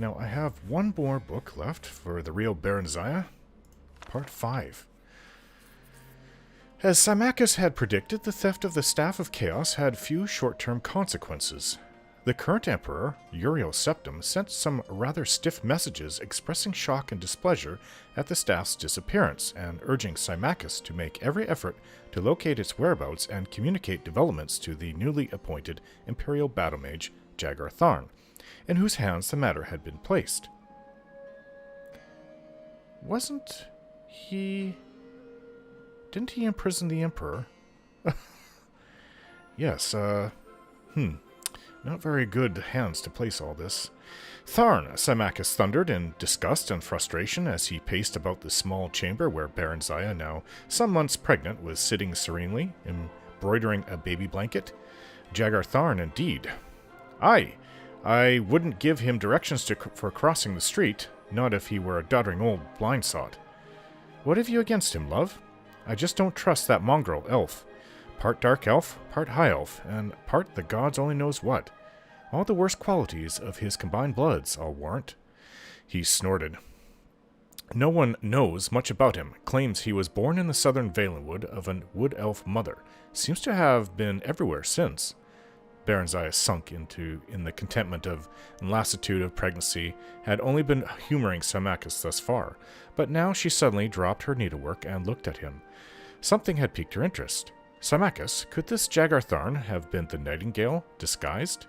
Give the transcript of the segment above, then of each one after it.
Now, I have one more book left for the Real Barenziah, Part 5. As Symmachus had predicted, the theft of the Staff of Chaos had few short-term consequences. The current emperor, Uriel Septim, sent some rather stiff messages expressing shock and displeasure at the staff's disappearance and urging Symmachus to make every effort to locate its whereabouts and communicate developments to the newly appointed imperial battle mage Jagar Tharn, in whose hands the matter had been placed. Didn't he imprison the emperor? Yes, not very good hands to place all this. Tharn, Symmachus thundered in disgust and frustration as he paced about the small chamber where Barenziah, now some months pregnant, was sitting serenely, embroidering a baby blanket. Jagar Tharn, indeed. Aye, I wouldn't give him directions for crossing the street, not if he were a doddering old blind sot. What have you against him, love? I just don't trust that mongrel elf. Part dark elf, part high elf, and part the gods only knows what. All the worst qualities of his combined bloods, I'll warrant. He snorted. No one knows much about him. Claims he was born in the southern Valenwood of a wood elf mother. Seems to have been everywhere since. Barenziah sunk in the contentment of and lassitude of pregnancy, had only been humoring Symmachus thus far, but now she suddenly dropped her needlework and looked at him. Something had piqued her interest. Symmachus, could this Jagar Tharn have been the nightingale, disguised?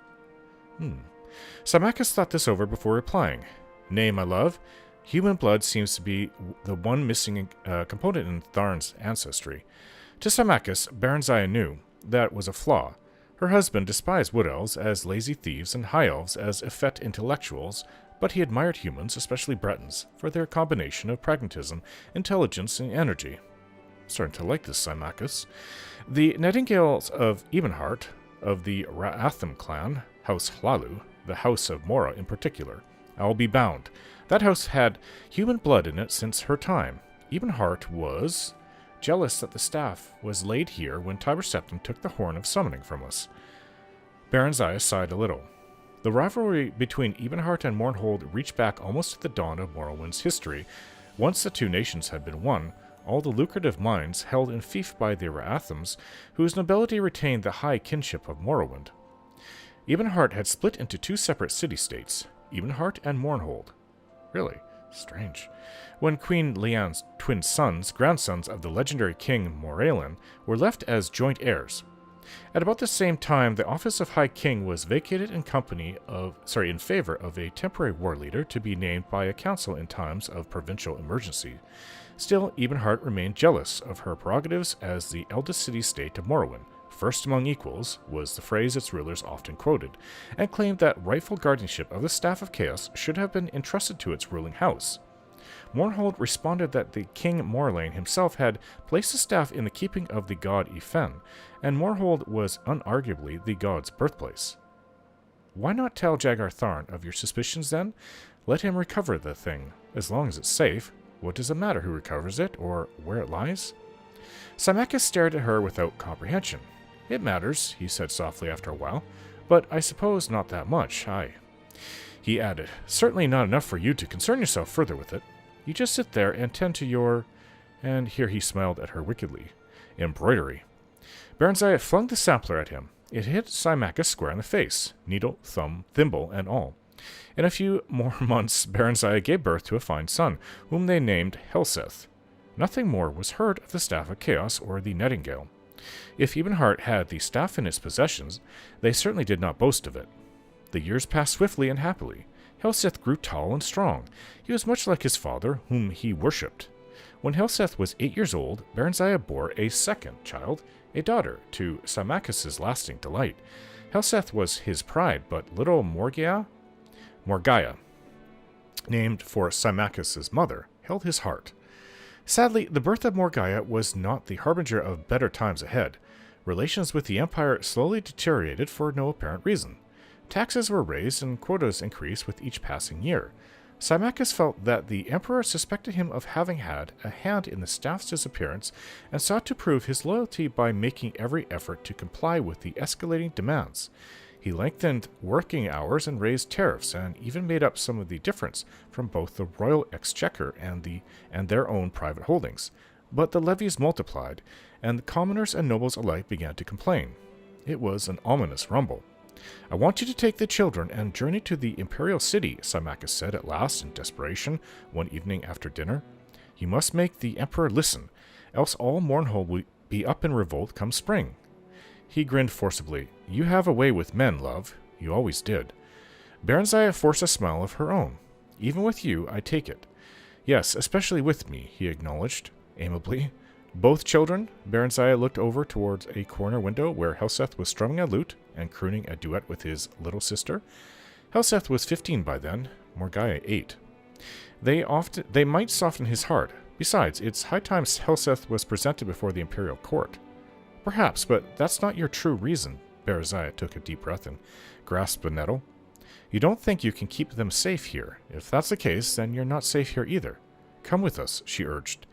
Symmachus thought this over before replying. Nay, my love, human blood seems to be the one missing component in Tharn's ancestry. To Symmachus, Barenziah knew that was a flaw. Her husband despised wood elves as lazy thieves and high elves as effete intellectuals, but he admired humans, especially Bretons, for their combination of pragmatism, intelligence, and energy. Starting to like this Symmachus. The Nightingales of Ebenhart, of the Ra'atham clan, House Hlalu, the House of Mora in particular. I'll be bound. That house had human blood in it since her time. Ebenhart was jealous that the staff was laid here when Tiber Septim took the horn of summoning from us. Barenziah sighed a little. The rivalry between Ebenhart and Mournhold reached back almost to the dawn of Morrowind's history. Once the two nations had been one, all the lucrative mines held in fief by the Ra'athams, whose nobility retained the high kinship of Morrowind. Ebenhart had split into two separate city-states, Ebenhart and Mournhold. Really? Strange. When Queen Leanne's twin sons, grandsons of the legendary king Moralen, were left as joint heirs. At about the same time, the office of High King was vacated in favor of a temporary war leader to be named by a council in times of provincial emergency. Still, Ebenhart remained jealous of her prerogatives as the eldest city-state of Morrowind. First among equals was the phrase its rulers often quoted, and claimed that rightful guardianship of the Staff of Chaos should have been entrusted to its ruling house. Mournhold responded that the King Morlane himself had placed the staff in the keeping of the god Ifen, and Mournhold was unarguably the god's birthplace. Why not tell Jagar Tharn of your suspicions then? Let him recover the thing, as long as it's safe. What does it matter who recovers it, or where it lies? Symmachus stared at her without comprehension. It matters, he said softly after a while, but I suppose not that much, aye. He added, certainly not enough for you to concern yourself further with it. You just sit there and tend to your... And here he smiled at her wickedly. Embroidery. Barenziah flung the sampler at him. It hit Symmachus square in the face, needle, thumb, thimble, and all. In a few more months, Barenziah gave birth to a fine son, whom they named Helseth. Nothing more was heard of the Staff of Chaos or the Nightingale. If Ebenhart had the staff in its possessions, they certainly did not boast of it. The years passed swiftly and happily. Helseth grew tall and strong. He was much like his father, whom he worshipped. When Helseth was 8 years old, Barenziah bore a second child, a daughter, to Symmachus's lasting delight. Helseth was his pride, but little Morgaia, named for Symmachus's mother, held his heart. Sadly, the birth of Morgaia was not the harbinger of better times ahead. Relations with the Empire slowly deteriorated for no apparent reason. Taxes were raised and quotas increased with each passing year. Symmachus felt that the Emperor suspected him of having had a hand in the staff's disappearance and sought to prove his loyalty by making every effort to comply with the escalating demands. He lengthened working hours and raised tariffs, and even made up some of the difference from both the royal exchequer and their own private holdings. But the levies multiplied, and the commoners and nobles alike began to complain. It was an ominous rumble. "I want you to take the children and journey to the imperial city," Symmachus said at last in desperation one evening after dinner. "You must make the emperor listen, else all Mournhold will be up in revolt come spring." He grinned forcibly. "You have a way with men, love. You always did." Barenziah forced a smile of her own. "Even with you, I take it." "Yes, especially with me," he acknowledged, amiably. "Both children?" Barenziah looked over towards a corner window where Helseth was strumming a lute and crooning a duet with his little sister. Helseth was 15 by then, Morgaya 8. They might soften his heart. Besides, it's high time Helseth was presented before the imperial court. "Perhaps, but that's not your true reason." Barenziah took a deep breath and grasped a nettle. "You don't think you can keep them safe here. If that's the case, then you're not safe here either. Come with us," she urged.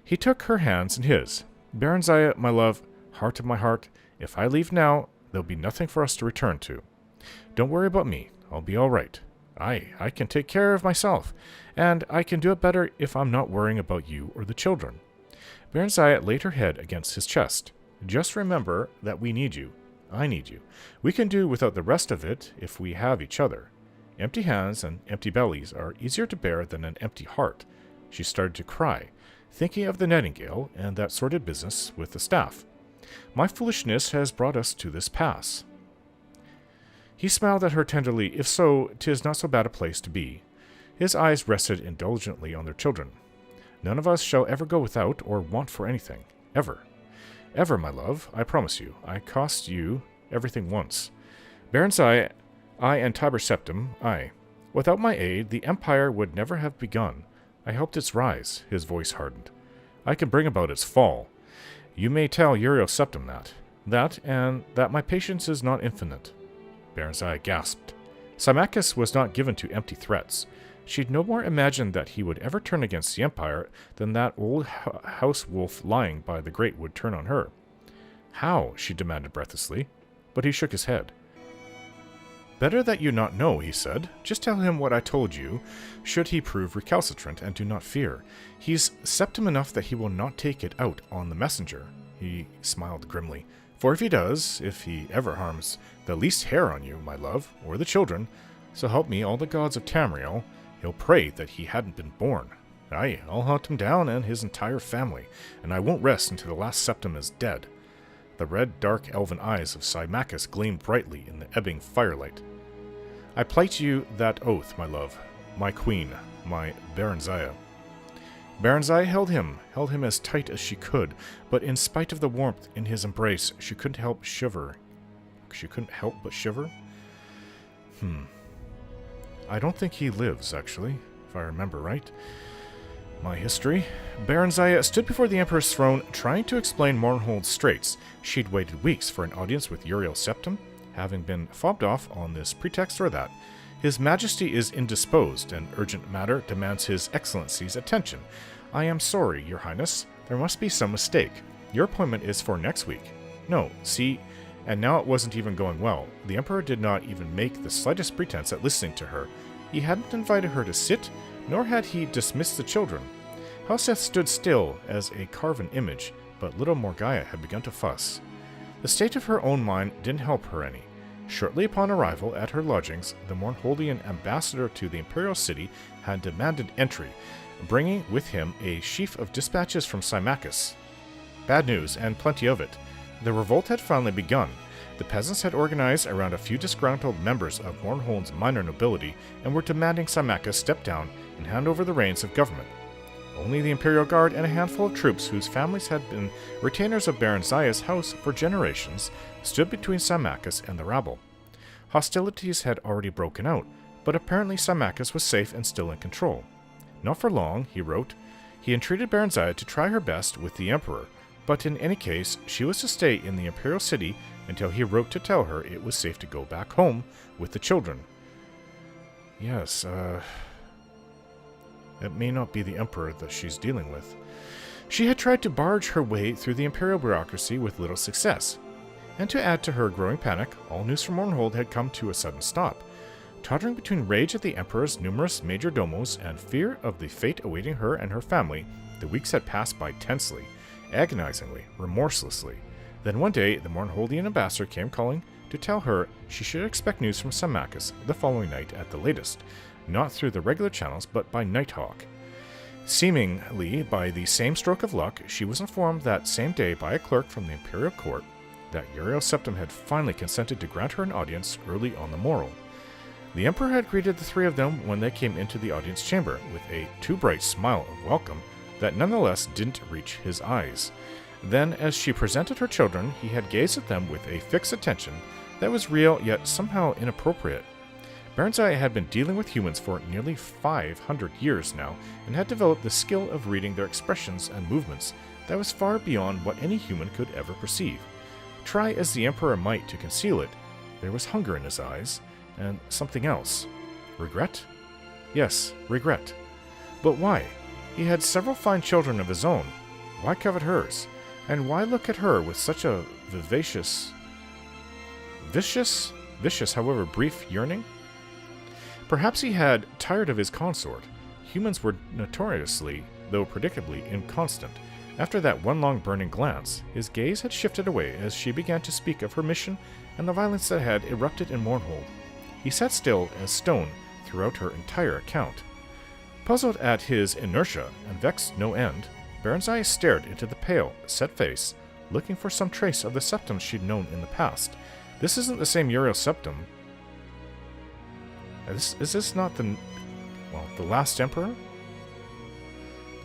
He took her hands in his. "Barenziah, my love, heart of my heart, if I leave now, there'll be nothing for us to return to. Don't worry about me. I'll be all right. I can take care of myself, and I can do it better if I'm not worrying about you or the children." Barenziah laid her head against his chest. "Just remember that we need you. I need you. We can do without the rest of it if we have each other. Empty hands and empty bellies are easier to bear than an empty heart." She started to cry, thinking of the nightingale and that sordid business with the staff. "My foolishness has brought us to this pass." He smiled at her tenderly. "If so, 'tis not so bad a place to be." His eyes rested indulgently on their children. "None of us shall ever go without or want for anything. Ever. Ever, my love, I promise you. I cost you everything once. Barenziah, I and Tiber Septim, I. Without my aid, the empire would never have begun. I helped its rise." His voice hardened. "I can bring about its fall. You may tell Uriel Septim that, and that my patience is not infinite." Barenziah gasped. Symmachus was not given to empty threats. She'd no more imagined that he would ever turn against the empire than that old house wolf lying by the grate would turn on her. "How?" she demanded breathlessly, but he shook his head. "Better that you not know," he said. "Just tell him what I told you, should he prove recalcitrant, and do not fear. He's septim enough that he will not take it out on the messenger." He smiled grimly. "For if he does, if he ever harms the least hair on you, my love, or the children, so help me all the gods of Tamriel, he'll pray that he hadn't been born. Aye, I'll hunt him down and his entire family, and I won't rest until the last septim is dead." The red, dark elven eyes of Symmachus gleamed brightly in the ebbing firelight. "I plight you that oath, my love, my queen, my Barenziah." Barenziah held him as tight as she could, but in spite of the warmth in his embrace, she couldn't help but shiver. I don't think he lives, actually, if I remember right. My history. Barenziah stood before the Emperor's throne, trying to explain Mournhold's straits. She'd waited weeks for an audience with Uriel Septim, having been fobbed off on this pretext or that. His Majesty is indisposed, and urgent matter demands His Excellency's attention. "I am sorry, Your Highness. There must be some mistake. Your appointment is for next week." "No, see," and now it wasn't even going well. The Emperor did not even make the slightest pretense at listening to her. He hadn't invited her to sit, nor had he dismissed the children. Helseth stood still as a carven image, but little Morgaya had begun to fuss. The state of her own mind didn't help her any. Shortly upon arrival at her lodgings, the Mournholdian ambassador to the imperial city had demanded entry, bringing with him a sheaf of dispatches from Symmachus. Bad news, and plenty of it. The revolt had finally begun. The peasants had organized around a few disgruntled members of Mournhold's minor nobility and were demanding Symmachus step down and hand over the reins of government. Only the Imperial Guard and a handful of troops whose families had been retainers of Barenziah's house for generations stood between Symmachus and the rabble. Hostilities had already broken out, but apparently Symmachus was safe and still in control. Not for long, he wrote. He entreated Barenziah to try her best with the Emperor, but in any case, she was to stay in the Imperial City until he wrote to tell her it was safe to go back home with the children. Yes, it may not be the Emperor that she's dealing with. She had tried to barge her way through the Imperial bureaucracy with little success. And to add to her growing panic, all news from Mournhold had come to a sudden stop. Tottering between rage at the Emperor's numerous major domos and fear of the fate awaiting her and her family, the weeks had passed by tensely, agonizingly, remorselessly. Then one day, the Mournholdian ambassador came calling to tell her she should expect news from Symmachus the following night at the latest, not through the regular channels, but by Nighthawk. Seemingly by the same stroke of luck, she was informed that same day by a clerk from the imperial court that Uriel Septim had finally consented to grant her an audience early on the morrow. The Emperor had greeted the three of them when they came into the audience chamber with a too bright smile of welcome that nonetheless didn't reach his eyes. Then, as she presented her children, he had gazed at them with a fixed attention that was real yet somehow inappropriate. Barenziah had been dealing with humans for nearly 500 years now and had developed the skill of reading their expressions and movements that was far beyond what any human could ever perceive. Try as the Emperor might to conceal it, there was hunger in his eyes, and something else. Regret? Yes, regret. But why? He had several fine children of his own. Why covet hers? And why look at her with such a vicious, however brief, yearning? Perhaps he had tired of his consort. Humans were notoriously, though predictably, inconstant. After that one long burning glance, his gaze had shifted away as she began to speak of her mission and the violence that had erupted in Mournhold. He sat still as stone throughout her entire account. Puzzled at his inertia and vexed no end, Barenziah stared into the pale, set face, looking for some trace of the Septim she'd known in the past. This isn't the same Uriel Septim. Is this not the last Emperor?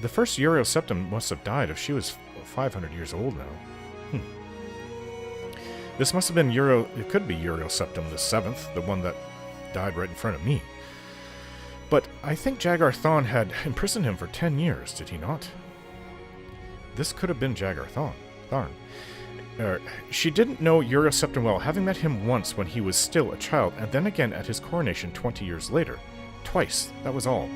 The first Uriel Septim must have died if she was 500 years old now. This must have been it could be Uriel Septim the 7th, the one that died right in front of me. But I think Jagar Thon had imprisoned him for 10 years, did he not? This could have been Jagar Thon. She didn't know Uriel Septim well, having met him once when he was still a child, and then again at his coronation 20 years later. Twice, that was all.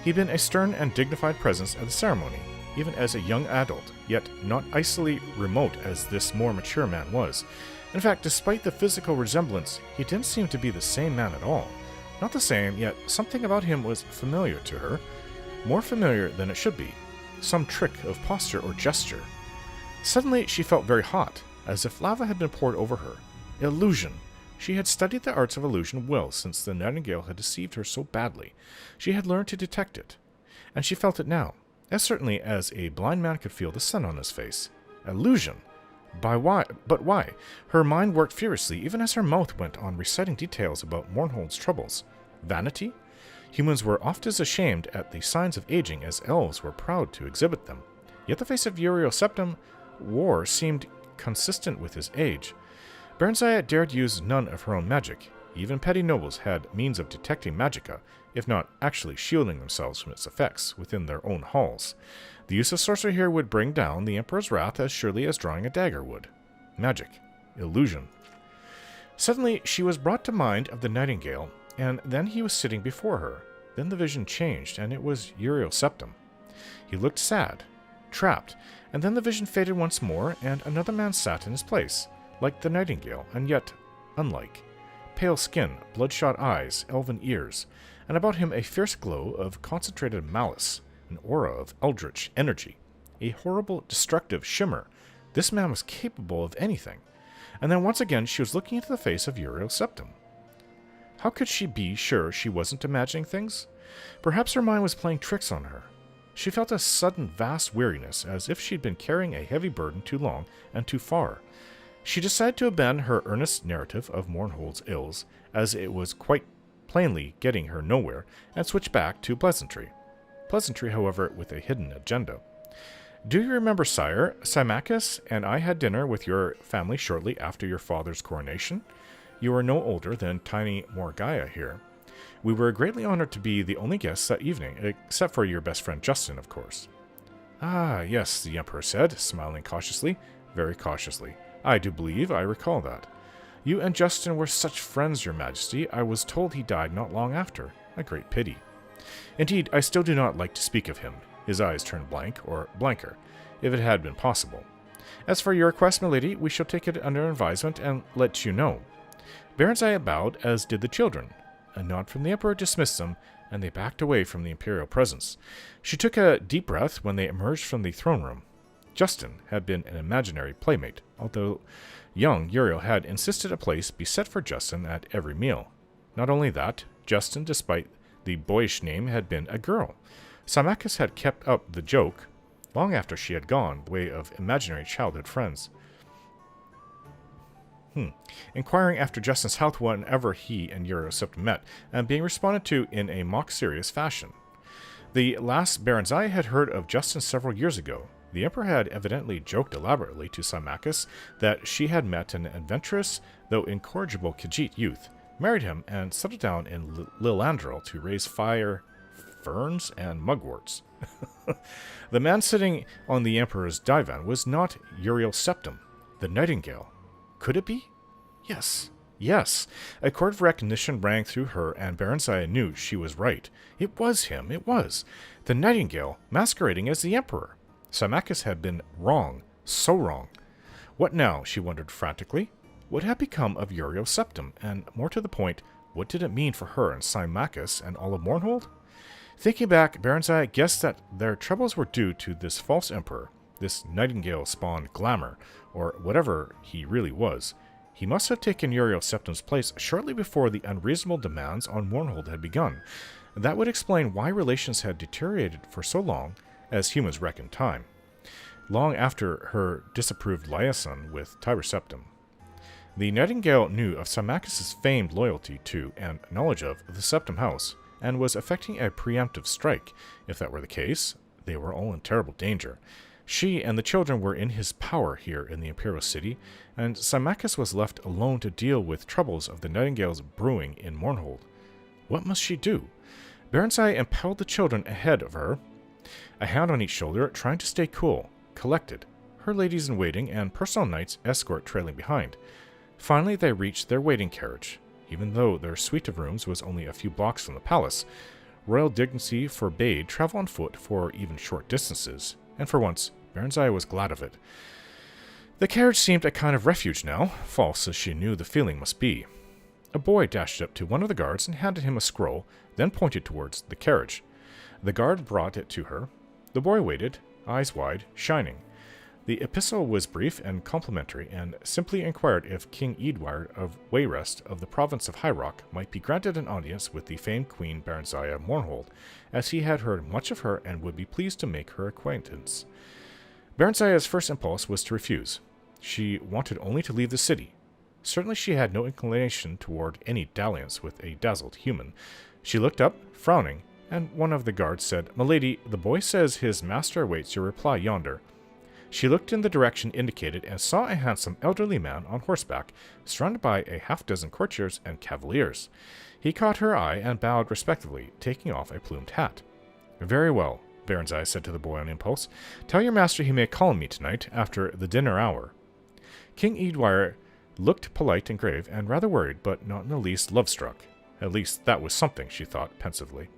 He'd been a stern and dignified presence at the ceremony, even as a young adult, yet not icily remote as this more mature man was. In fact, despite the physical resemblance, he didn't seem to be the same man at all. Not the same, yet something about him was familiar to her. More familiar than it should be. Some trick of posture or gesture. Suddenly she felt very hot, as if lava had been poured over her. Illusion. She had studied the arts of illusion well since the nightingale had deceived her so badly. She had learned to detect it. And she felt it now, as certainly as a blind man could feel the sun on his face. Illusion. But why? Her mind worked furiously, even as her mouth went on reciting details about Mournhold's troubles. Vanity? Humans were oft as ashamed at the signs of aging as elves were proud to exhibit them. Yet the face of Uriel Septim wore seemed consistent with his age. Barenziah dared use none of her own magic. Even petty nobles had means of detecting magicka, if not actually shielding themselves from its effects within their own halls. The use of sorcery here would bring down the Emperor's wrath as surely as drawing a dagger would. Magic. Illusion. Suddenly she was brought to mind of the nightingale, and then he was sitting before her. Then the vision changed, and it was Uriel Septim. He looked sad, trapped, and then the vision faded once more, and another man sat in his place, like the nightingale, and yet unlike. Pale skin, bloodshot eyes, elven ears, and about him a fierce glow of concentrated malice, an aura of eldritch energy, a horrible, destructive shimmer. This man was capable of anything. And then once again she was looking into the face of Uriel Septim. How could she be sure she wasn't imagining things? Perhaps her mind was playing tricks on her. She felt a sudden vast weariness, as if she'd been carrying a heavy burden too long and too far. She decided to abandon her earnest narrative of Mournhold's ills, as it was quite plainly getting her nowhere, and switch back to pleasantry. Pleasantry, however, with a hidden agenda. Do you remember, sire, Symmachus and I had dinner with your family shortly after your father's coronation? You are no older than tiny Morgaya here. We were greatly honored to be the only guests that evening, except for your best friend Justin, of course. Ah, yes, the Emperor said, smiling cautiously, very cautiously. I do believe I recall that. You and Justin were such friends, your majesty. I was told he died not long after. A great pity. Indeed, I still do not like to speak of him. His eyes turned blank, or blanker, if it had been possible. As for your request, milady, we shall take it under advisement and let you know. Barenziah bowed, as did the children. A nod from the Emperor dismissed them, and they backed away from the imperial presence. She took a deep breath when they emerged from the throne room. Justin had been an imaginary playmate, although young Uriel had insisted a place be set for Justin at every meal. Not only that, Justin, despite the boyish name, had been a girl. Symmachus had kept up the joke long after she had gone, the way of imaginary childhood friends. Inquiring after Justin's health whenever he and Uriel met, and being responded to in a mock-serious fashion. The last Barenziah had heard of Justin several years ago. The Emperor had evidently joked elaborately to Symmachus that she had met an adventurous, though incorrigible Khajiit youth, married him, and settled down in Lilandril to raise fire, ferns, and mugworts. The man sitting on the Emperor's divan was not Uriel Septim, the Nightingale. Could it be? Yes. Yes. A chord of recognition rang through her, and Barenziah knew she was right. It was him. It was. The Nightingale, masquerading as the Emperor. Symmachus had been wrong. So wrong. What now, she wondered frantically? What had become of Uriel Septim? And, more to the point, what did it mean for her and Symmachus and all of Mournhold? Thinking back, Barenziah guessed that their troubles were due to this false emperor, this Nightingale-spawned glamour, or whatever he really was. He must have taken Uriel Septim's place shortly before the unreasonable demands on Mournhold had begun. That would explain why relations had deteriorated for so long, as humans reckon time, long after her disapproved liaison with Tiber Septim. The Nightingale knew of Symmachus's famed loyalty to and knowledge of the Septim House, and was effecting a preemptive strike. If that were the case, they were all in terrible danger. She and the children were in his power here in the imperial city, and Symmachus was left alone to deal with troubles of the Nightingale's brewing in Mournhold. What must she do? Barenziah impelled the children ahead of her, a hand on each shoulder, trying to stay cool, collected, her ladies-in-waiting and personal knights escort trailing behind. Finally, they reached their waiting carriage. Even though their suite of rooms was only a few blocks from the palace, royal dignity forbade travel on foot for even short distances, and for once, Barenziah was glad of it. The carriage seemed a kind of refuge now, false as she knew the feeling must be. A boy dashed up to one of the guards and handed him a scroll, then pointed towards the carriage. The guard brought it to her. The boy waited, eyes wide, shining. The epistle was brief and complimentary, and simply inquired if King Eadward of Wayrest of the province of High Rock might be granted an audience with the famed Queen Barenziah Mournhold, as he had heard much of her and would be pleased to make her acquaintance. Barenziah's first impulse was to refuse. She wanted only to leave the city. Certainly she had no inclination toward any dalliance with a dazzled human. She looked up, frowning, and one of the guards said, "Milady, the boy says his master awaits your reply yonder." She looked in the direction indicated and saw a handsome elderly man on horseback, surrounded by a half-dozen courtiers and cavaliers. He caught her eye and bowed respectfully, taking off a plumed hat. "Very well," Barenziah said to the boy on impulse. "Tell your master he may call on me tonight, after the dinner hour." King Eadward looked polite and grave, and rather worried, but not in the least love-struck. At least that was something, she thought pensively.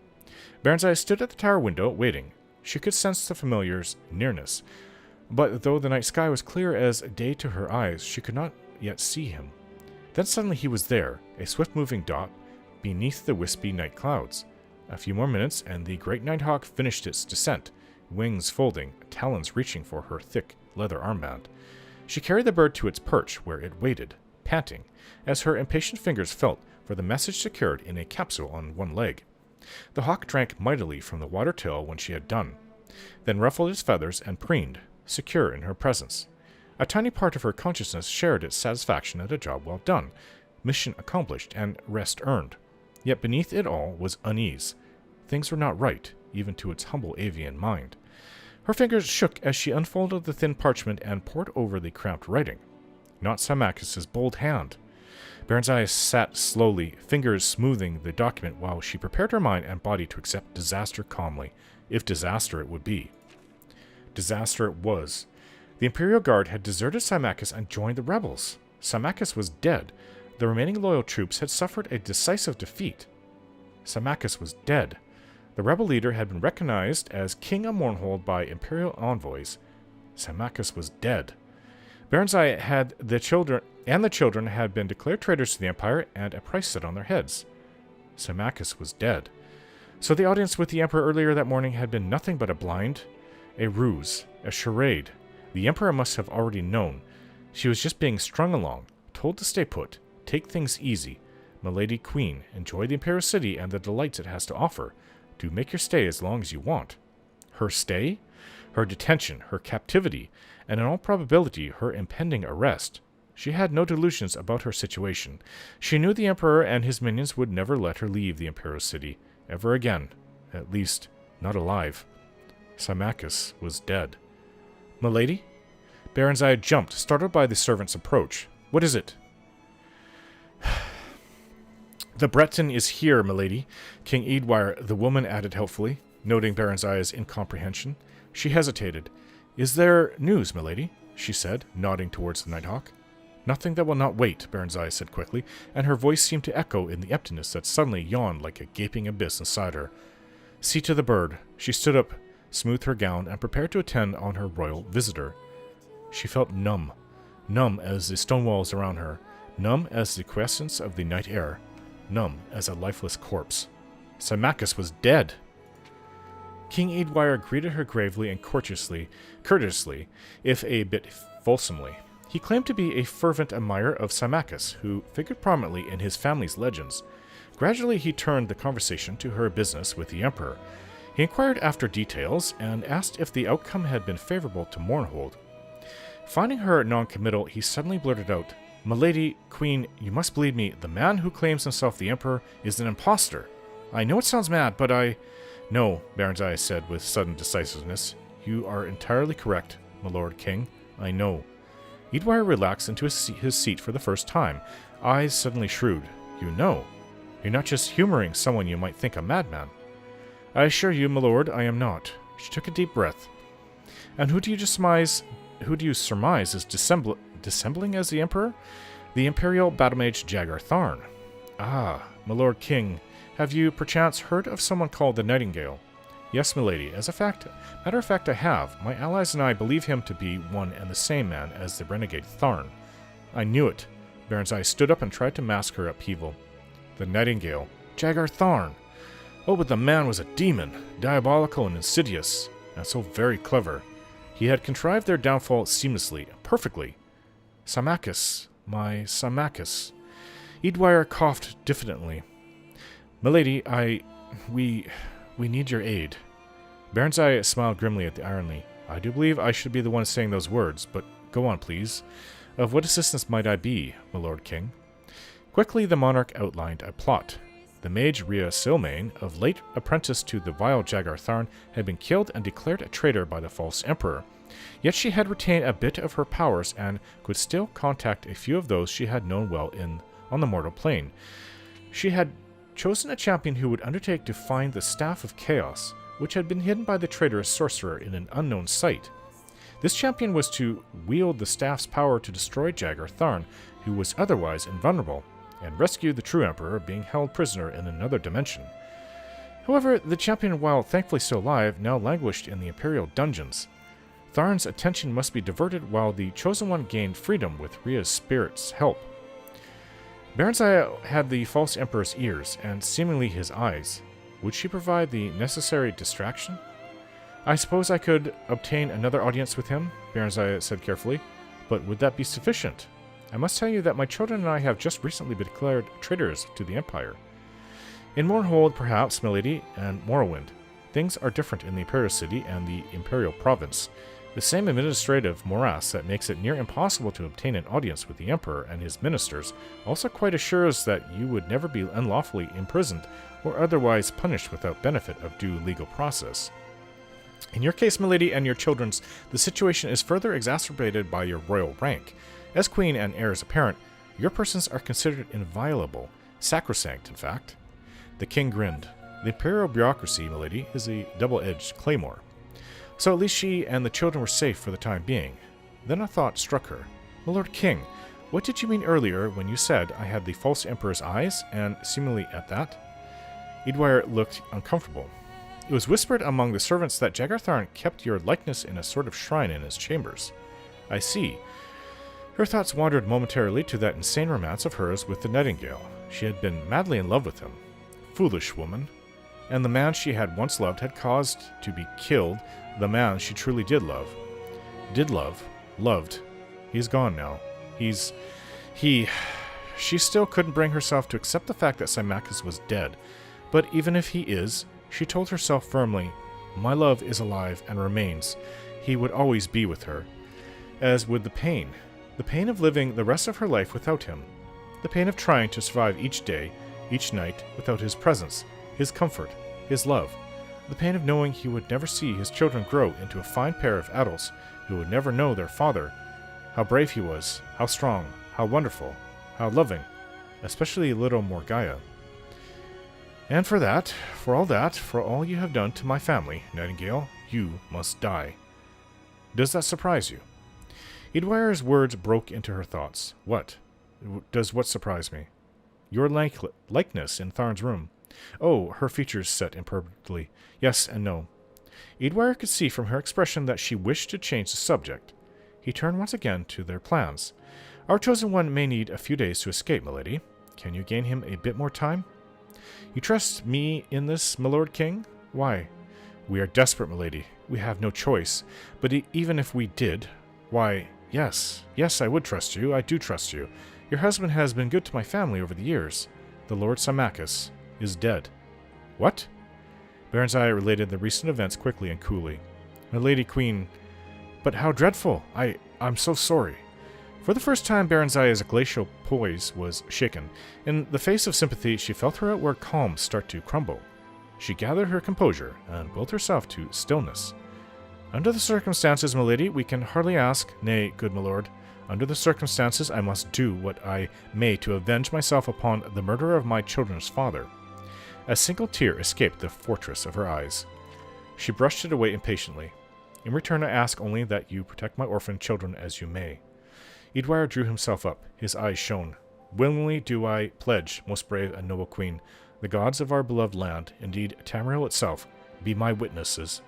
Barenziah stood at the tower window, waiting. She could sense the familiar's nearness, but though the night sky was clear as day to her eyes, she could not yet see him. Then suddenly he was there, a swift-moving dot beneath the wispy night clouds. A few more minutes, and the great nighthawk finished its descent, wings folding, talons reaching for her thick leather armband. She carried the bird to its perch, where it waited, panting, as her impatient fingers felt for the message secured in a capsule on one leg. The hawk drank mightily from the water till when she had done, then ruffled its feathers and preened, secure in her presence. A tiny part of her consciousness shared its satisfaction at a job well done, mission accomplished, and rest earned. Yet beneath it all was unease. Things were not right, even to its humble avian mind. Her fingers shook as she unfolded the thin parchment and pored over the cramped writing. Not Symmachus's bold hand. Barenziah sat slowly, fingers smoothing the document while she prepared her mind and body to accept disaster calmly, if disaster it would be. Disaster it was. The Imperial Guard had deserted Symmachus and joined the rebels. Symmachus was dead. The remaining loyal troops had suffered a decisive defeat. Symmachus was dead. The rebel leader had been recognized as King of Mournhold by Imperial envoys. Symmachus was dead. Barenziah had the children had been declared traitors to the Empire and a price set on their heads. Symmachus was dead. So the audience with the Emperor earlier that morning had been nothing but a blind, a ruse, a charade. The Emperor must have already known. She was just being strung along, told to stay put, take things easy. Milady Queen, enjoy the Imperial City and the delights it has to offer. Do make your stay as long as you want. Her stay? Her detention, her captivity, and in all probability her impending arrest. She had no delusions about her situation. She knew the Emperor and his minions would never let her leave the Imperial City, ever again. At least, not alive. Symmachus was dead. Milady? Barenziah jumped, startled by the servant's approach. What is it? The Breton is here, milady, King Eadwire, the woman added helpfully, noting Barenziah's incomprehension. She hesitated. Is there news, milady? She said, nodding towards the Nighthawk. Nothing that will not wait, Barenziah said quickly, and her voice seemed to echo in the emptiness that suddenly yawned like a gaping abyss inside her. See to the bird. She stood up, smoothed her gown, and prepared to attend on her royal visitor. She felt numb as the stone walls around her, numb as the quiescence of the night air, numb as a lifeless corpse. Symmachus was dead! King Eadwire greeted her gravely and courteously, if a bit fulsomely. He claimed to be a fervent admirer of Symmachus, who figured prominently in his family's legends. Gradually he turned the conversation to her business with the Emperor. He inquired after details, and asked if the outcome had been favorable to Mournhold. Finding her non-committal, he suddenly blurted out, Milady, Queen, you must believe me, the man who claims himself the Emperor is an impostor. I know it sounds mad, but No, Barenziah said with sudden decisiveness. You are entirely correct, my Lord King. I know. Eadwire relaxed into his seat for the first time, eyes suddenly shrewd. You know. You're not just humoring someone you might think a madman. I assure you, my lord, I am not. She took a deep breath. And who do you surmise is dissembling as the Emperor? The Imperial Battlemage Jagar Tharn. Ah, my Lord King, have you perchance heard of someone called the Nightingale? Yes, milady. Matter of fact, I have. My allies and I believe him to be one and the same man as the renegade Tharn. I knew it. Barenziah stood up and tried to mask her upheaval. The Nightingale. Jagar Tharn. Oh, but the man was a demon, diabolical and insidious, and so very clever. He had contrived their downfall seamlessly, perfectly. Symmachus, my Symmachus. Eadwire coughed diffidently. Milady, we need your aid. Barenziah smiled grimly at the irony. I do believe I should be the one saying those words, but go on, please. Of what assistance might I be, my Lord King? Quickly the monarch outlined a plot. The mage Rhea Silmain, of late apprentice to the vile Jagar Tharn, had been killed and declared a traitor by the false emperor. Yet she had retained a bit of her powers and could still contact a few of those she had known well on the mortal plane. She had chosen a champion who would undertake to find the Staff of Chaos, which had been hidden by the traitorous sorcerer in an unknown site. This champion was to wield the staff's power to destroy Jagar Tharn, who was otherwise invulnerable, and rescue the true emperor being held prisoner in another dimension. However, the champion, while thankfully still alive, now languished in the imperial dungeons. Tharn's attention must be diverted while the chosen one gained freedom with Rhea's spirit's help. Barenziah had the false emperor's ears, and seemingly his eyes. Would she provide the necessary distraction? I suppose I could obtain another audience with him, Barenziah said carefully, but would that be sufficient? I must tell you that my children and I have just recently been declared traitors to the Empire. In Mournhold, perhaps, milady, and Morrowind, things are different in the Imperial City and the Imperial Province. The same administrative morass that makes it near impossible to obtain an audience with the Emperor and his ministers also quite assures that you would never be unlawfully imprisoned or otherwise punished without benefit of due legal process. In your case, milady, and your children's, the situation is further exacerbated by your royal rank. As queen and heirs apparent, your persons are considered inviolable, sacrosanct, in fact. The king grinned. The imperial bureaucracy, milady, is a double-edged claymore. So at least she and the children were safe for the time being. Then a thought struck her. My Lord King, what did you mean earlier when you said I had the false emperor's eyes, and seemingly at that? Eadwire looked uncomfortable. It was whispered among the servants that Jagar Tharn kept your likeness in a sort of shrine in his chambers. I see. Her thoughts wandered momentarily to that insane romance of hers with the Nightingale. She had been madly in love with him. Foolish woman. And the man she had once loved had caused to be killed the man she truly did love. Loved. He's gone now. She still couldn't bring herself to accept the fact that Symmachus was dead. But even if he is, she told herself firmly, my love is alive and remains. He would always be with her. As would the pain of living the rest of her life without him. The pain of trying to survive each day, each night, without his presence, his comfort, his love. The pain of knowing he would never see his children grow into a fine pair of adults who would never know their father. How brave he was, how strong, how wonderful, how loving, especially little Morgaya. And for all you have done to my family, Nightingale, you must die. Does that surprise you? Edwire's words broke into her thoughts. What surprise me? Your likeness in Tharn's room. Oh, her features set imperfectly. Yes and no. Edwire could see from her expression that she wished to change the subject. He turned once again to their plans. Our chosen one may need a few days to escape, milady. Can you gain him a bit more time? You trust me in this, my lord king? Why? We are desperate, milady. We have no choice. But even if we did, why, yes, I would trust you. I do trust you. Your husband has been good to my family over the years. The Lord Symmachus is dead. What? Barenziah related the recent events quickly and coolly. My lady queen, but how dreadful! I'm so sorry. For the first time, Barenziah's glacial poise was shaken. In the face of sympathy, she felt her outward calm start to crumble. She gathered her composure and willed herself to stillness. Under the circumstances, milady, we can hardly ask, nay, good my lord, under the circumstances I must do what I may to avenge myself upon the murderer of my children's father. A single tear escaped the fortress of her eyes. She brushed it away impatiently. In return, I ask only that you protect my orphan children as you may. Edwire drew himself up. His eyes shone. Willingly do I pledge, most brave and noble queen, the gods of our beloved land, indeed Tamriel itself, be my witnesses.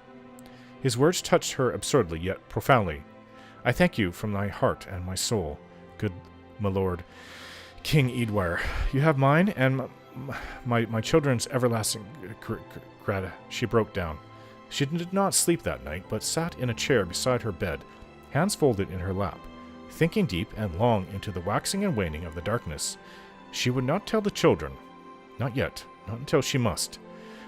His words touched her absurdly, yet profoundly. I thank you from my heart and my soul, good my lord, King Edwire. You have mine and my children's everlasting gratitude. She broke down. She did not sleep that night, but sat in a chair beside her bed, hands folded in her lap, thinking deep and long into the waxing and waning of the darkness. She would not tell the children. Not yet. Not until she must.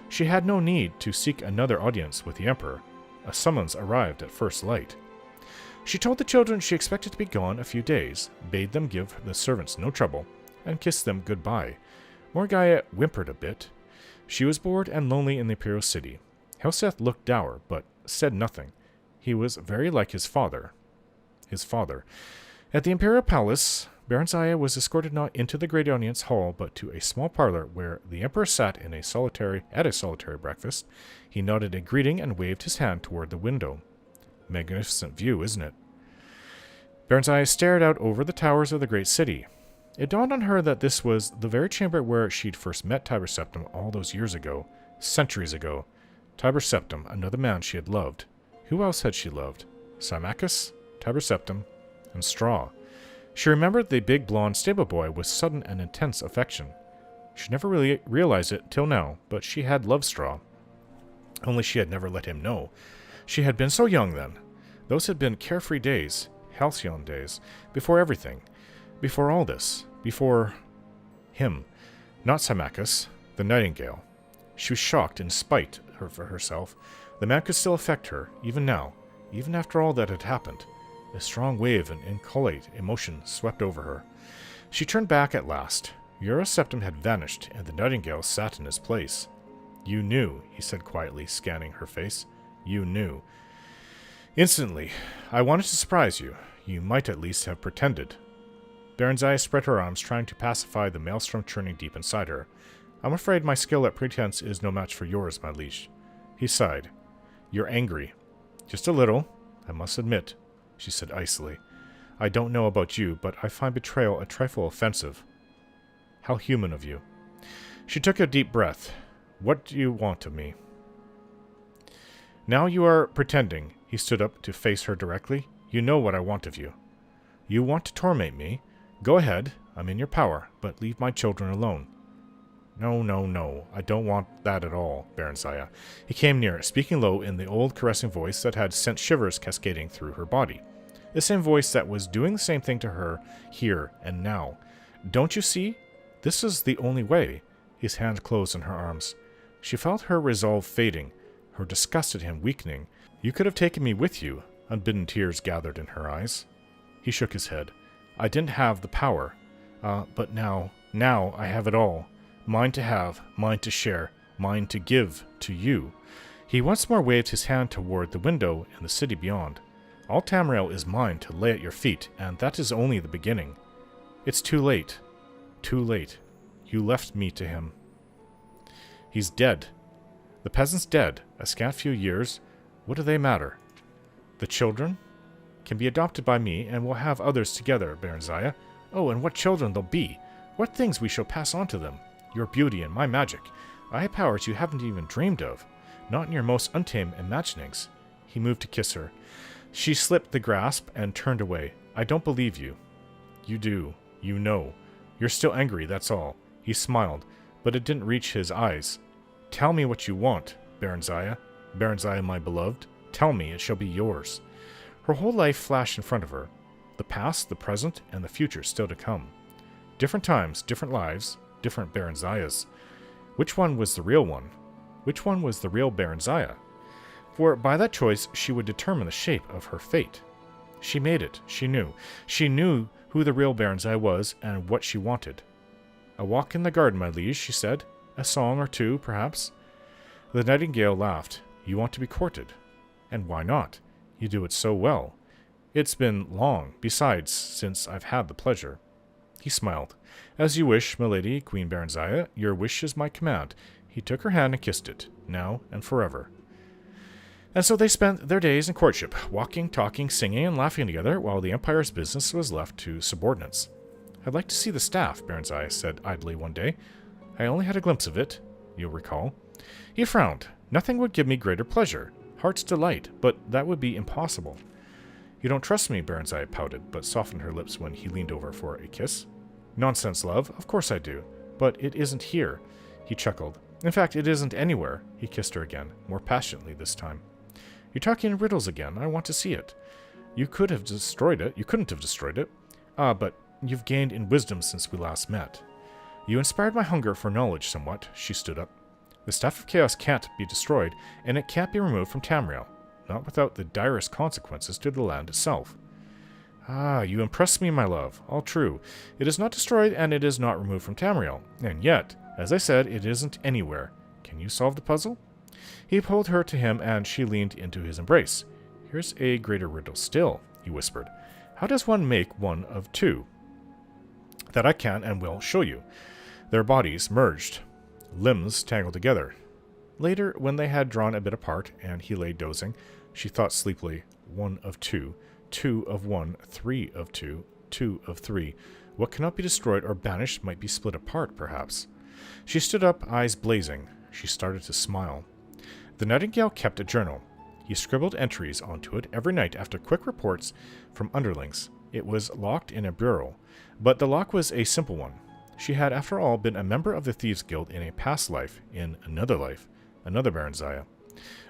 She had no need to seek another audience with the Emperor. A summons arrived at first light. She told the children she expected to be gone a few days, bade them give the servants no trouble, and kissed them good-bye. Morgaya whimpered a bit. She was bored and lonely in the Imperial City. Helseth looked dour, but said nothing. He was very like his father. At the Imperial Palace, Barenziah was escorted not into the great audience hall, but to a small parlor where the Emperor sat at a solitary breakfast. He nodded a greeting and waved his hand toward the window. Magnificent view, isn't it? Barenziah stared out over the towers of the great city. It dawned on her that this was the very chamber where she'd first met Tiber Septim all those years ago, centuries ago. Tiber Septim, another man she had loved. Who else had she loved? Symmachus, Tiber Septim, and Straw. She remembered the big blonde stable boy with sudden and intense affection. She never really realized it till now, but she had loved Straw. Only she had never let him know. She had been so young then. Those had been carefree days, halcyon days, before everything. Before all this. Before him. Not Symmachus, the Nightingale. She was shocked in spite of herself. The man could still affect her, even now, even after all that had happened. A strong wave of inchoate emotion swept over her. She turned back at last. Ura Septim had vanished, and the Nightingale sat in his place. You knew, he said quietly, scanning her face. You knew. Instantly. I wanted to surprise you. You might at least have pretended. Barenziah spread her arms, trying to pacify the maelstrom churning deep inside her. I'm afraid my skill at pretense is no match for yours, my liege. He sighed. You're angry. Just a little, I must admit, she said icily. I don't know about you, but I find betrayal a trifle offensive. How human of you. She took a deep breath. What do you want of me? Now you are pretending. He stood up to face her directly. You know what I want of you. You want to torment me? Go ahead, I'm in your power, but leave my children alone. No, no, no, I don't want that at all, Barenziah. He came near, speaking low in the old caressing voice that had sent shivers cascading through her body. The same voice that was doing the same thing to her here and now. Don't you see? This is the only way. His hand closed on her arms. She felt her resolve fading, her disgust at him weakening. You could have taken me with you. Unbidden tears gathered in her eyes. He shook his head. I didn't have the power. But now I have it all. Mine to have, mine to share, mine to give to you. He once more waved his hand toward the window in the city beyond. All Tamriel is mine to lay at your feet, and that is only the beginning. It's too late. Too late. You left me to him. He's dead. The peasant's dead. A scant few years. What do they matter? The children can be adopted by me, and we'll have others together, Barenziah. Oh, and what children they'll be! What things we shall pass on to them! Your beauty and my magic. I have powers you haven't even dreamed of. Not in your most untamed imaginings. He moved to kiss her. She slipped the grasp and turned away. I don't believe you. You do. You know. You're still angry, that's all. He smiled, but it didn't reach his eyes. Tell me what you want, Barenziah. Barenziah, my beloved. Tell me, it shall be yours. Her whole life flashed in front of her. The past, the present, and the future still to come. Different times, different lives, different Barenziahs. Which one was the real one? Which one was the real Barenziah? For by that choice she would determine the shape of her fate. She made it, she knew. She knew who the real Barenziah was and what she wanted. A walk in the garden, my liege, she said. A song or two, perhaps. The nightingale laughed. You want to be courted. And why not? You do it so well. It's been long, besides, since I've had the pleasure. He smiled. As you wish, my lady, Queen Barenziah. Your wish is my command. He took her hand and kissed it, now and forever. And so they spent their days in courtship, walking, talking, singing, and laughing together, while the Empire's business was left to subordinates. I'd like to see the staff, Barenziah said idly one day. I only had a glimpse of it, you'll recall. He frowned. Nothing would give me greater pleasure. Heart's delight, but that would be impossible. You don't trust me, Barenziah pouted, but softened her lips when he leaned over for a kiss. Nonsense, love. Of course I do. But it isn't here. He chuckled. In fact, it isn't anywhere. He kissed her again, more passionately this time. You're talking in riddles again. I want to see it. You could have destroyed it. You couldn't have destroyed it. But you've gained in wisdom since we last met. You inspired my hunger for knowledge somewhat. She stood up. The Staff of Chaos can't be destroyed, and it can't be removed from Tamriel, not without the direst consequences to the land itself. You impress me, my love. All true. It is not destroyed, and it is not removed from Tamriel. And yet, as I said, it isn't anywhere. Can you solve the puzzle? He pulled her to him, and she leaned into his embrace. Here's a greater riddle still, he whispered. How does one make one of two? That I can and will show you. Their bodies merged. Limbs tangled together. Later, when they had drawn a bit apart, and he lay dozing, she thought sleepily, 1 of 2, 2 of 1, 3 of 2, 2 of 3. What cannot be destroyed or banished might be split apart, perhaps. She stood up, eyes blazing. She started to smile. The nightingale kept a journal. He scribbled entries onto it every night after quick reports from underlings. It was locked in a bureau, but the lock was a simple one. She had, after all, been a member of the Thieves' Guild in a past life, another Barenziah.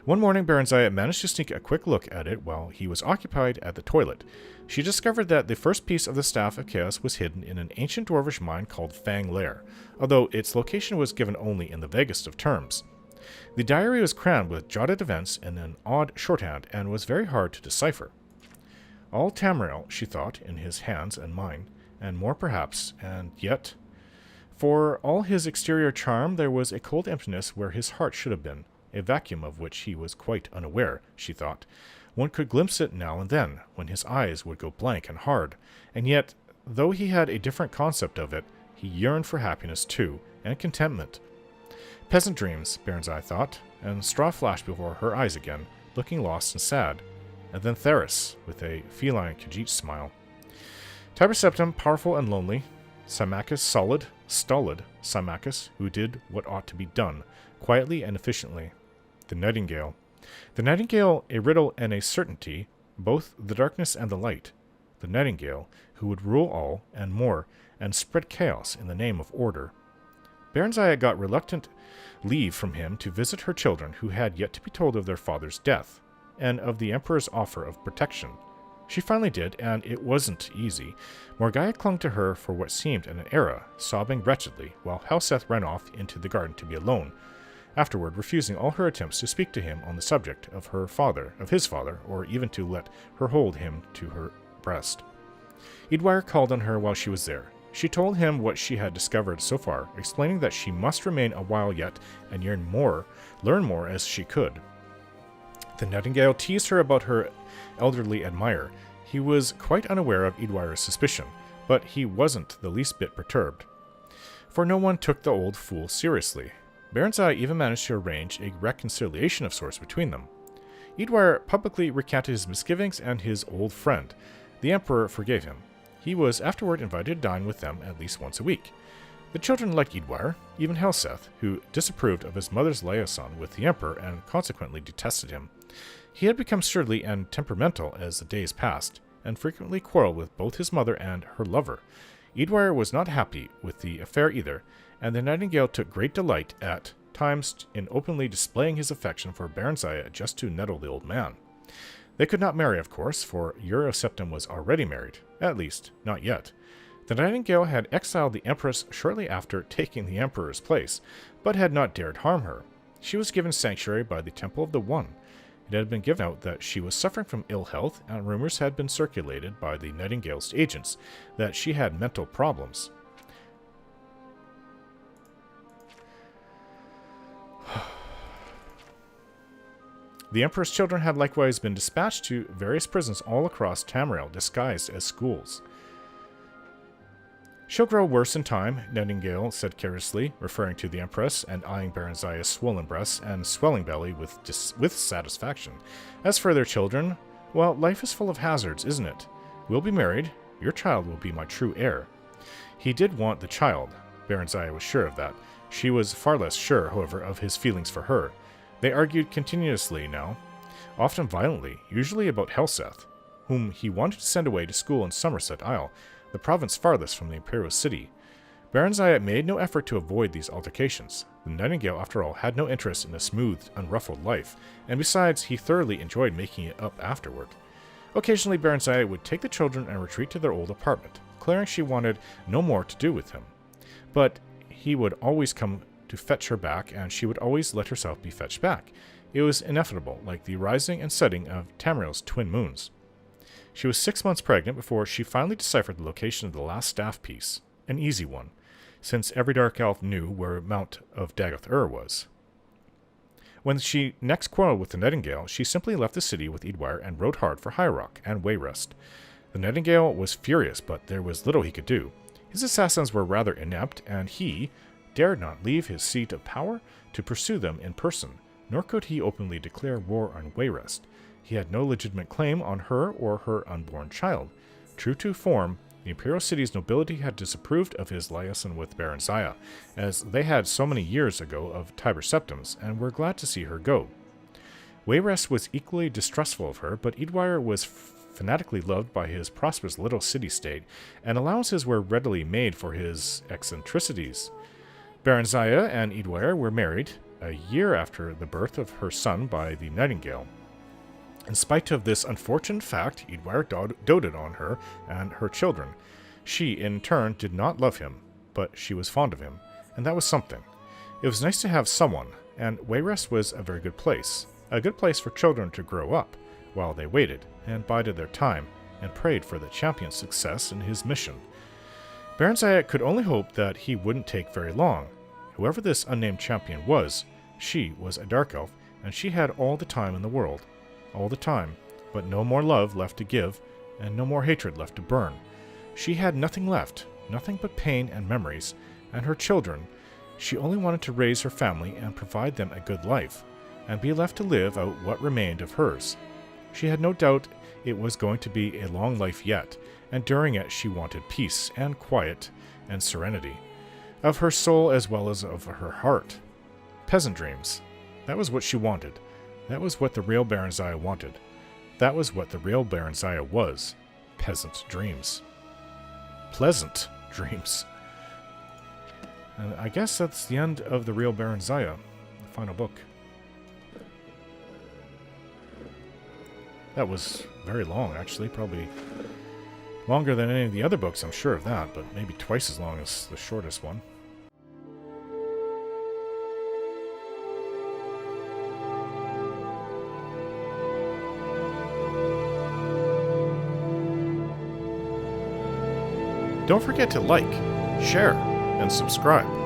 One morning, Barenziah managed to sneak a quick look at it while he was occupied at the toilet. She discovered that the first piece of the Staff of Chaos was hidden in an ancient dwarvish mine called Fang Lair, although its location was given only in the vaguest of terms. The diary was crammed with jotted events in an odd shorthand and was very hard to decipher. All Tamriel, she thought, in his hands and mine, and more perhaps, and yet... For all his exterior charm, there was a cold emptiness where his heart should have been, a vacuum of which he was quite unaware, she thought. One could glimpse it now and then, when his eyes would go blank and hard, and yet, though he had a different concept of it, he yearned for happiness too, and contentment. Peasant dreams, Barenziah thought, and straw flashed before her eyes again, looking lost and sad, and then Theris, with a feline Khajiit smile. Tiber Septim, powerful and lonely, Symmachus, stolid Symmachus, who did what ought to be done, quietly and efficiently. The nightingale. The nightingale, a riddle and a certainty, both the darkness and the light. the Nightingale, who would rule all and more and spread chaos in the name of order. Barenziah got reluctant leave from him to visit her children, who had yet to be told of their father's death, and of the Emperor's offer of protection. She finally did, and it wasn't easy. Morgaya clung to her for what seemed an era, sobbing wretchedly, while Helseth ran off into the garden to be alone, afterward refusing all her attempts to speak to him on the subject of his father, or even to let her hold him to her breast. Eadwire called on her while she was there. She told him what she had discovered so far, explaining that she must remain a while yet and learn more as she could. The Nightingale teased her about her elderly admirer. He was quite unaware of Eadwire's suspicion, but he wasn't the least bit perturbed, for no one took the old fool seriously. Barenziah even managed to arrange a reconciliation of sorts between them. Eadwire publicly recanted his misgivings, and his old friend, the Emperor, forgave him. He was afterward invited to dine with them at least once a week. The children liked Eadwire, even Helseth, who disapproved of his mother's liaison with the Emperor and consequently detested him. He had become surly and temperamental as the days passed, and frequently quarreled with both his mother and her lover. Eadwire was not happy with the affair either, and the Nightingale took great delight at times in openly displaying his affection for Barenziah just to nettle the old man. They could not marry, of course, for Euroseptim was already married, at least, not yet. The Nightingale had exiled the Empress shortly after taking the Emperor's place, but had not dared harm her. She was given sanctuary by the Temple of the One. It had been given out that she was suffering from ill health, and rumors had been circulated by the Nightingale's agents that she had mental problems. The Emperor's children had likewise been dispatched to various prisons all across Tamriel, disguised as schools. "She'll grow worse in time," Nightingale said carelessly, referring to the Empress, and eyeing Barenziah's swollen breasts and swelling belly with satisfaction. "As for their children, well, life is full of hazards, isn't it? We'll be married. Your child will be my true heir." He did want the child. Barenziah was sure of that. She was far less sure, however, of his feelings for her. They argued continuously now, often violently, usually about Helseth, whom he wanted to send away to school in Somerset Isle, the province farthest from the imperial city. Barenziah made no effort to avoid these altercations. The Nightingale, after all, had no interest in a smooth, unruffled life, and besides, he thoroughly enjoyed making it up afterward. Occasionally, Barenziah would take the children and retreat to their old apartment, declaring she wanted no more to do with him. But he would always come to fetch her back, and she would always let herself be fetched back. It was inevitable, like the rising and setting of Tamriel's twin moons. She was 6 months pregnant before she finally deciphered the location of the last staff piece, an easy one, since every dark elf knew where Mount of Dagoth-Ur was. When she next quarreled with the Nightingale, she simply left the city with Eadwire and rode hard for High Rock and Wayrest. The Nightingale was furious, but there was little he could do. His assassins were rather inept, and he dared not leave his seat of power to pursue them in person, nor could he openly declare war on Wayrest. He had no legitimate claim on her or her unborn child. True to form, the imperial city's nobility had disapproved of his liaison with Barenziah, as they had so many years ago of Tiber Septims, and were glad to see her go. Wayrest was equally distrustful of her, but Eadwire was fanatically loved by his prosperous little city-state, and allowances were readily made for his eccentricities. Barenziah and Eadwire were married a year after the birth of her son by the Nightingale. In spite of this unfortunate fact, Eadwire doted on her and her children. She, in turn, did not love him, but she was fond of him, and that was something. It was nice to have someone, and Wayrest was a very good place for children to grow up, while they waited, and bided their time, and prayed for the champion's success in his mission. Barenziah could only hope that he wouldn't take very long. Whoever this unnamed champion was, she was a dark elf, and she had all the time in the world. All the time, but no more love left to give, and no more hatred left to burn. She had nothing left, nothing but pain and memories, and her children. She only wanted to raise her family and provide them a good life, and be left to live out what remained of hers. She had no doubt it was going to be a long life yet, and during it she wanted peace and quiet and serenity, of her soul as well as of her heart. Peasant dreams. That was what she wanted. That was what the real Barenziah wanted. That was what the real Barenziah was. Peasant dreams. Pleasant dreams. And I guess that's the end of the Real Barenziah, the final book. That was very long, actually. Probably longer than any of the other books, I'm sure of that, but maybe twice as long as the shortest one. Don't forget to like, share, and subscribe.